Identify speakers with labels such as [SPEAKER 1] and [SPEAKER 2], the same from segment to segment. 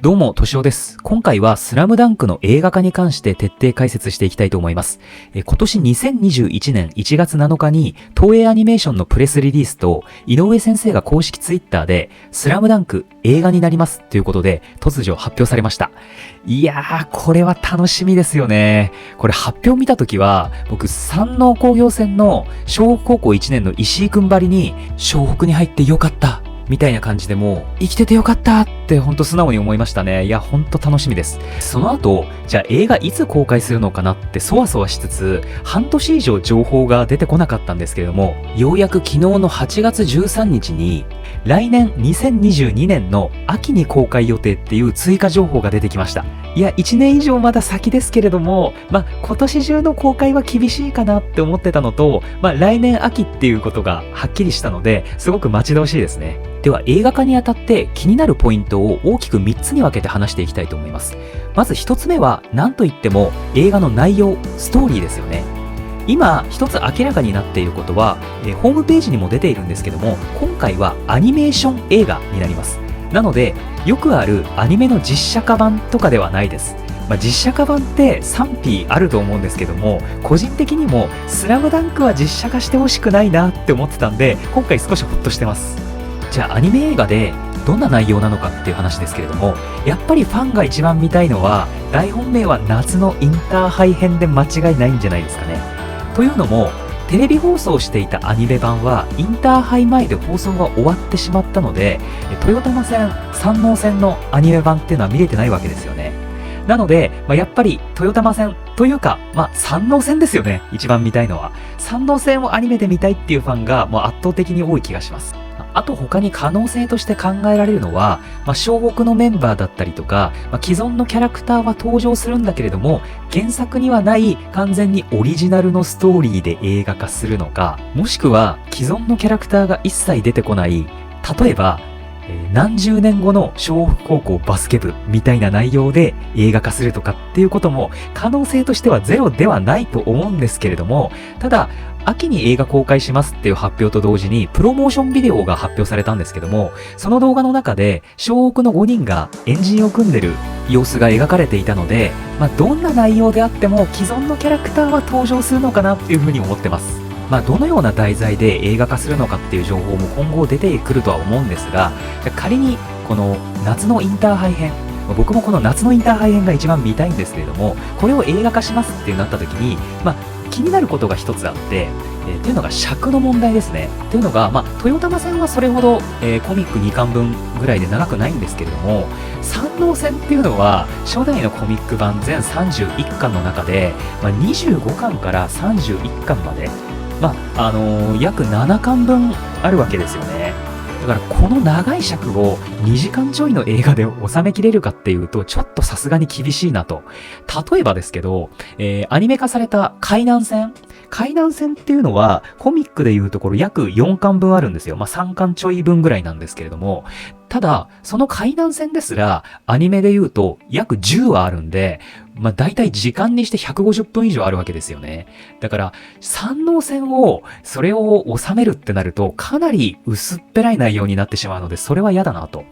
[SPEAKER 1] どうも、としおです。今回はスラムダンクの映画化に関して徹底解説していきたいと思います。今年2021年1月7日に東映アニメーションのプレスリリースと井上先生が公式ツイッターでスラムダンク映画になりますということで突如発表されました。いやー、これは楽しみですよね。これ発表見たときは僕山王工業戦の湘北高校1年の石井くんばりに湘北に入ってよかったみたいな感じでもう生きててよかったってほんと素直に思いましたね。いやほんと楽しみです。その後じゃあ映画いつ公開するのかなってそわそわしつつ半年以上情報が出てこなかったんですけれども、ようやく昨日の8月13日に来年2022年の秋に公開予定っていう追加情報が出てきました。いや1年以上まだ先ですけれども、今年中の公開は厳しいかなって思ってたのと、来年秋っていうことがはっきりしたのですごく待ち遠しいですね。では映画化にあたって気になるポイントを大きく3つに分けて話していきたいと思います。まず1つ目は何といっても映画の内容、ストーリーですよね。今一つ明らかになっていることは、ホームページにも出ているんですけども、今回はアニメーション映画になります。なのでよくあるアニメの実写化版とかではないです。実写化版って賛否あると思うんですけども、個人的にもスラムダンクは実写化してほしくないなって思ってたんで、今回少しホッとしてます。じゃあアニメ映画でどんな内容なのかっていう話ですけれども、やっぱりファンが一番見たいのは大本命は夏のインターハイ編で間違いないんじゃないですかね。というのもテレビ放送していたアニメ版はインターハイ前で放送が終わってしまったので、豊玉線、山王線のアニメ版っていうのは見れてないわけですよね。なので、やっぱり豊玉線というか、山王線ですよね。一番見たいのは山王線をアニメで見たいっていうファンがもう圧倒的に多い気がします。あと他に可能性として考えられるのは、湘北のメンバーだったりとか、既存のキャラクターは登場するんだけれども、原作にはない完全にオリジナルのストーリーで映画化するのか、もしくは既存のキャラクターが一切出てこない、例えば、何十年後の湘北高校バスケ部みたいな内容で映画化するとかっていうことも可能性としてはゼロではないと思うんですけれども、ただ秋に映画公開しますっていう発表と同時にプロモーションビデオが発表されたんですけども、その動画の中で湘北の5人がエンジンを組んでる様子が描かれていたので、どんな内容であっても既存のキャラクターは登場するのかなっていうふうに思ってます。どのような題材で映画化するのかっていう情報も今後出てくるとは思うんですが、仮にこの夏のインターハイ編、僕もこの夏のインターハイ編が一番見たいんですけれども、これを映画化しますってなった時に、気になることが一つあって、というのが尺の問題ですね。というのが、豊玉線はそれほど、コミック2巻分ぐらいで長くないんですけれども、山王線っていうのは初代のコミック版全31巻の中で、25巻から31巻まで約7巻分あるわけですよね。だからこの長い尺を2時間ちょいの映画で収めきれるかっていうとちょっとさすがに厳しいなと。例えばですけど、アニメ化された海南線っていうのはコミックでいうところ約4巻分あるんですよ。3巻ちょい分ぐらいなんですけれども、ただその海南線ですらアニメでいうと約10話あるんで、だいたい時間にして150分以上あるわけですよね。だから山王線をそれを収めるってなるとかなり薄っぺらい内容になってしまうので、それは嫌だなと。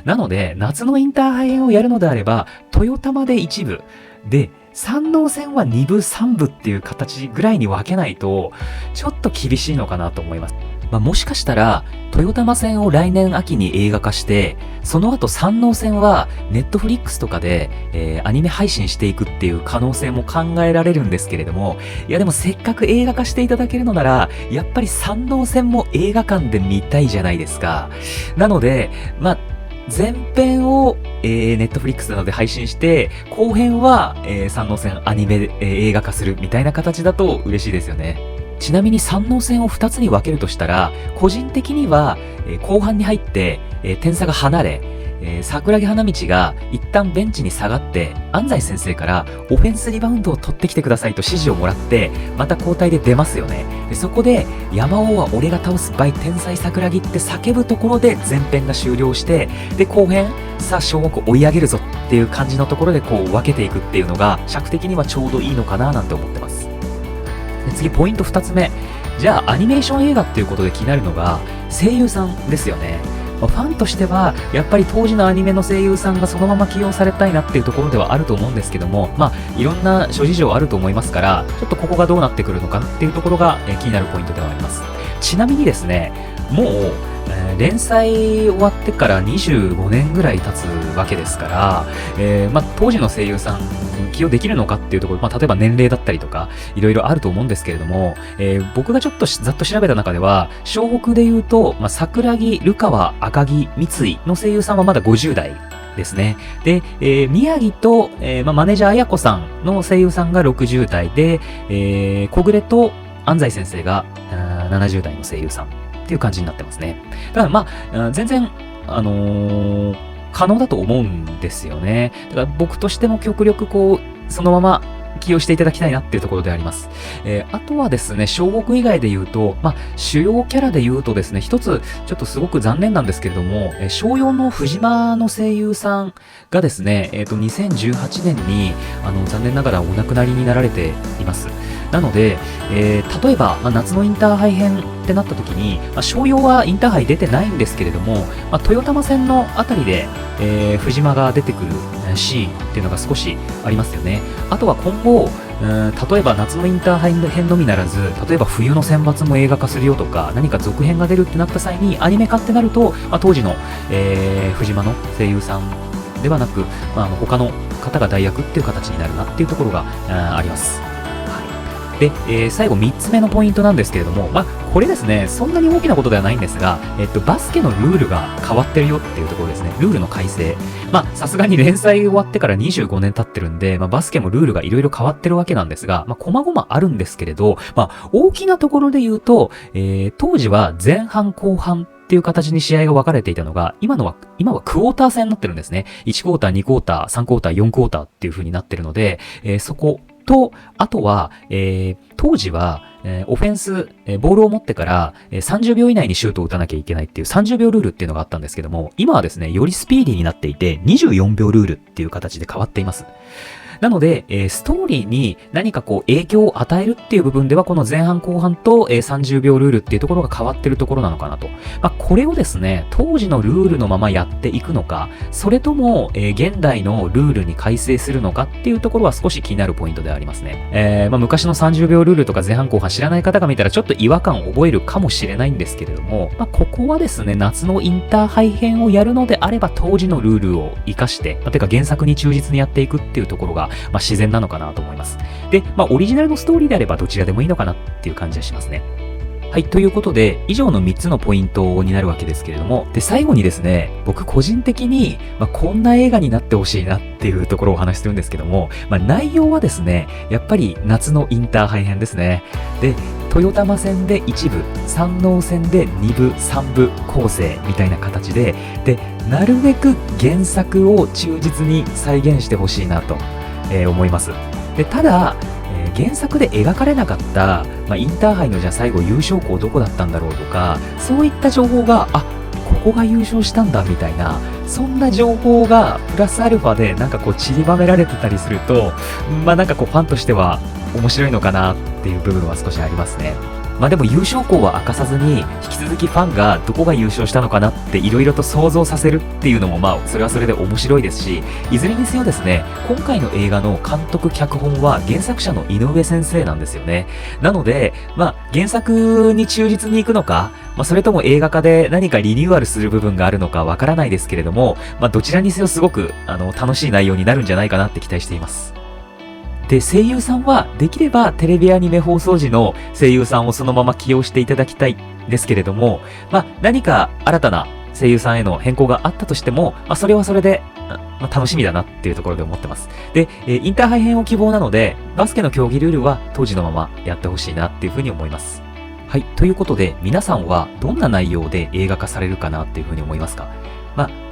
[SPEAKER 1] なので夏のインターハイ編をやるのであれば豊玉で1部で山王線は2部3部っていう形ぐらいに分けないとちょっと厳しいのかなと思います。もしかしたら豊玉線を来年秋に映画化して、その後山王線はネットフリックスとかで、アニメ配信していくっていう可能性も考えられるんですけれども、いやでもせっかく映画化していただけるのならやっぱり山王線も映画館で見たいじゃないですか。なので前編を、ネットフリックスなどで配信して後編は、山王線アニメで、映画化するみたいな形だと嬉しいですよね。ちなみに山王線を2つに分けるとしたら、個人的には、後半に入って、点差が離れ、桜木花道が一旦ベンチに下がって安西先生からオフェンスリバウンドを取ってきてくださいと指示をもらってまた交代で出ますよね。でそこで山王は俺が倒す by 天才桜木って叫ぶところで前編が終了して、で後編さあ湘北追い上げるぞっていう感じのところでこう分けていくっていうのが尺的にはちょうどいいのかななんて思ってます。で次ポイント2つ目、じゃあアニメーション映画っていうことで気になるのが声優さんですよね。ファンとしては、やっぱり当時のアニメの声優さんがそのまま起用されたいなっていうところではあると思うんですけども、いろんな諸事情あると思いますから、ちょっとここがどうなってくるのかっていうところが、気になるポイントではあります。ちなみにですね、もう、連載終わってから25年ぐらい経つわけですから、当時の声優さん起用できるのかっていうところ、例えば年齢だったりとか、いろいろあると思うんですけれども、僕がちょっとざっと調べた中では、湘北で言うと、桜木、ルカワ、赤木、三井の声優さんはまだ50代。ですね。で、宮城と、マネージャー綾子さんの声優さんが60代で、小暮と安西先生が70代の声優さんっていう感じになってますね。だから全然、可能だと思うんですよね。だから僕としても極力そのまま起用していただきたいなっていうところであります。あとはですね、湘北以外で言うと、主要キャラで言うとですね、一つちょっとすごく残念なんですけれども、小4の藤間の声優さんがですね、2018年に残念ながらお亡くなりになられています。なので、例えば、夏のインターハイ編ってなった時に、小4はインターハイ出てないんですけれども、豊玉線のあたりで、藤間が出てくるシーンっていうのが少しありますよね。あとは今後、例えば夏のインターハイ編のみならず、例えば冬の選抜も映画化するよとか、何か続編が出るってなった際にアニメ化ってなると、当時の、藤間の声優さんではなく、他の方が代役っていう形になるなっていうところがあります。で、最後3つ目のポイントなんですけれども、これですね、そんなに大きなことではないんですが、バスケのルールが変わってるよっていうところですね。ルールの改正。さすがに連載終わってから25年経ってるんで、バスケもルールがいろいろ変わってるわけなんですが、細々あるんですけれど、大きなところで言うと、当時は前半後半っていう形に試合が分かれていたのが、今はクォーター制になってるんですね。1クォーター、2クォーター、3クォーター、4クォーターっていう風になってるので、そこと、あとは、当時は、オフェンス、ボールを持ってから、30秒以内にシュートを打たなきゃいけないっていう30秒ルールっていうのがあったんですけども、今はですね、よりスピーディーになっていて、24秒ルールっていう形で変わっています。なので、ストーリーに何か影響を与えるっていう部分では、この前半後半と、30秒ルールっていうところが変わってるところなのかなと。これをですね、当時のルールのままやっていくのか、それとも、現代のルールに改正するのかっていうところは少し気になるポイントでありますね。昔の30秒ルールとか前半後半知らない方が見たらちょっと違和感を覚えるかもしれないんですけれども、ここはですね、夏のインターハイ編をやるのであれば当時のルールを活かして、てか原作に忠実にやっていくっていうところが、自然なのかなと思います。で、オリジナルのストーリーであればどちらでもいいのかなっていう感じがしますね。はい、ということで、以上の3つのポイントになるわけですけれども、で、最後にですね、僕個人的に、こんな映画になってほしいなっていうところをお話しするんですけども、内容はですね、やっぱり夏のインターハイ編ですね。で、豊玉線で1部、山王線で2部、3部構成みたいな形で、で、なるべく原作を忠実に再現してほしいなと。思います。で、ただ、原作で描かれなかった、インターハイのじゃあ最後優勝校どこだったんだろうとか、そういった情報が、ここが優勝したんだみたいな、そんな情報がプラスアルファで散りばめられてたりすると、ファンとしては面白いのかなっていう部分は少しありますね。でも優勝校は明かさずに、引き続きファンがどこが優勝したのかなっていろいろと想像させるっていうのもそれはそれで面白いですし、いずれにせよですね、今回の映画の監督脚本は原作者の井上先生なんですよね。なので、原作に忠実に行くのか、それとも映画化で何かリニューアルする部分があるのかわからないですけれども、どちらにせよすごく楽しい内容になるんじゃないかなって期待しています。で、声優さんはできればテレビアニメ放送時の声優さんをそのまま起用していただきたいんですけれども、何か新たな声優さんへの変更があったとしても、それはそれで、楽しみだなっていうところで思ってます。で、インターハイ編を希望なので、バスケの競技ルールは当時のままやってほしいなっていうふうに思います。はい、ということで皆さんはどんな内容で映画化されるかなっていうふうに思いますか？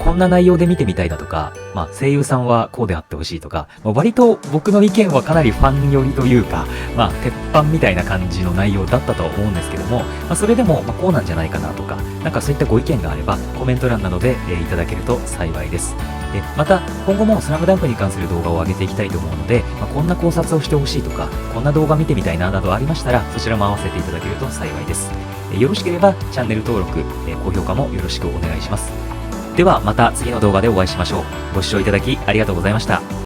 [SPEAKER 1] こんな内容で見てみたいだとか、声優さんはこうであってほしいとか、割と僕の意見はかなりファン寄りというか、鉄板みたいな感じの内容だったと思うんですけども、それでも、こうなんじゃないかなとか、そういったご意見があれば、コメント欄などで、いただけると幸いです。また、今後もスラムダンクに関する動画を上げていきたいと思うので、こんな考察をしてほしいとか、こんな動画見てみたいななどありましたら、そちらも合わせていただけると幸いです。よろしければチャンネル登録、高評価もよろしくお願いします。ではまた次の動画でお会いしましょう。ご視聴いただきありがとうございました。